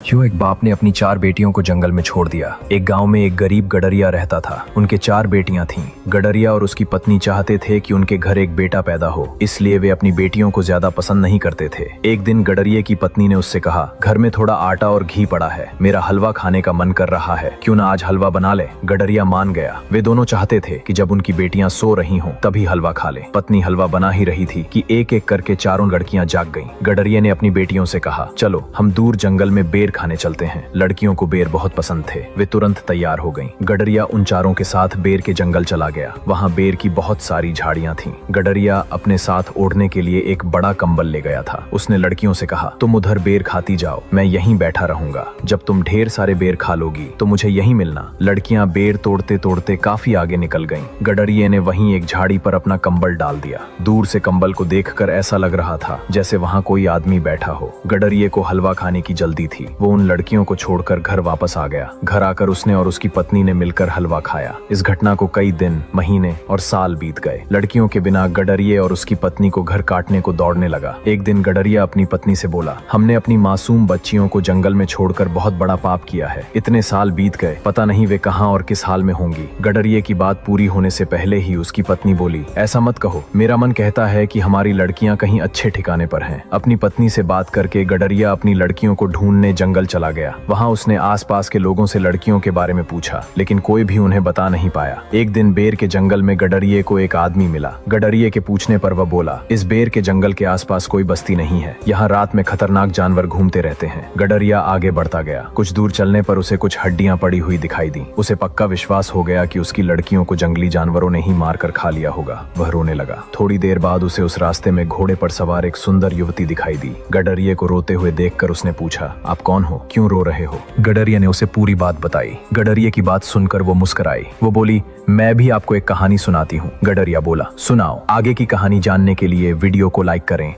क्यों एक बाप ने अपनी 4 बेटियों को जंगल में छोड़ दिया। एक गांव में एक गरीब गडरिया रहता था। उनके 4 बेटियां थीं। गडरिया और उसकी पत्नी चाहते थे कि उनके घर एक बेटा पैदा हो, इसलिए वे अपनी बेटियों को ज्यादा पसंद नहीं करते थे। एक दिन गडरिये की पत्नी ने उससे कहा, घर में थोड़ा आटा और घी पड़ा है, मेरा हलवा खाने का मन कर रहा है, क्यों ना आज हलवा बना ले। गडरिया मान गया। वे दोनों चाहते थे कि जब उनकी बेटियां सो रही हों तभी हलवा खा ले। पत्नी हलवा बना ही रही थी कि एक एक करके 4 लड़कियां जाग गईं। गडरिये ने अपनी बेटियों से कहा, चलो हम दूर जंगल में बेर खाने चलते हैं। लड़कियों को बेर बहुत पसंद थे। वे तुरंत तैयार हो गईं। गडरिया उन 4 के साथ बेर के जंगल चला गया। वहाँ बेर की बहुत सारी झाड़ियां थीं। गडरिया अपने साथ ओढ़ने के लिए एक बड़ा कंबल ले गया था। उसने लड़कियों से कहा, तुम उधर बेर खाती जाओ, मैं यहीं बैठा रहूंगा। जब तुम ढेर सारे बेर खा लोगी तो मुझे यहीं मिलना। लड़कियां बेर तोड़ते तोड़ते काफी आगे निकल गईं। गडरिये ने वहीं एक झाड़ी पर अपना कंबल डाल दिया। दूर से कंबल को देखकर ऐसा लग रहा था जैसे वहाँ कोई आदमी बैठा हो। गडरिये को हलवा खाने की जल्दी थी। वो उन लड़कियों को छोड़कर घर वापस आ गया। घर आकर उसने और उसकी पत्नी ने मिलकर हलवा खाया। इस घटना को कई दिन, महीने और साल बीत गए। लड़कियों के बिना गडरिये और उसकी पत्नी को घर काटने को दौड़ने लगा। एक दिन गडरिया अपनी पत्नी से बोला, हमने अपनी मासूम बच्चियों को जंगल में छोड़कर बहुत बड़ा पाप किया है। इतने साल बीत गए, पता नहीं वे कहाँ और किस हाल में होंगी। गडरिये की बात पूरी होने से पहले ही उसकी पत्नी बोली, ऐसा मत कहो, मेरा मन कहता है कि हमारी लड़कियां कहीं अच्छे ठिकाने पर हैं। अपनी पत्नी से बात करके गडरिया अपनी लड़कियों को ढूंढने जंगल चला गया। वहाँ उसने आसपास के लोगों से लड़कियों के बारे में पूछा, लेकिन कोई भी उन्हें बता नहीं पाया। एक दिन बेर के जंगल में गडरिये को एक आदमी मिला। गडरिये के पूछने पर वह बोला, इस बेर के जंगल के आसपास कोई बस्ती नहीं है। यहाँ रात में खतरनाक जानवर घूमते रहते हैं। गडरिया आगे बढ़ता गया। कुछ दूर चलने पर उसे कुछ हड्डियां पड़ी हुई दिखाई दी। उसे पक्का विश्वास हो गया कि उसकी लड़कियों को जंगली जानवरों ने ही मारकर खा लिया होगा। वह रोने लगा। थोड़ी देर बाद उसे उस रास्ते में घोड़े पर सवार एक सुंदर युवती दिखाई दी। गडरिये को रोते हुए देखकर उसने पूछा, आप कौन हो, क्यों रो रहे हो? गडरिये ने उसे पूरी बात बताई। गडरिये की बात सुनकर वो मुस्कुराई। वो बोली, मैं भी आपको एक कहानी सुनाती हूँ। गडरिया बोला, सुनाओ। आगे की कहानी जानने के लिए वीडियो को लाइक करें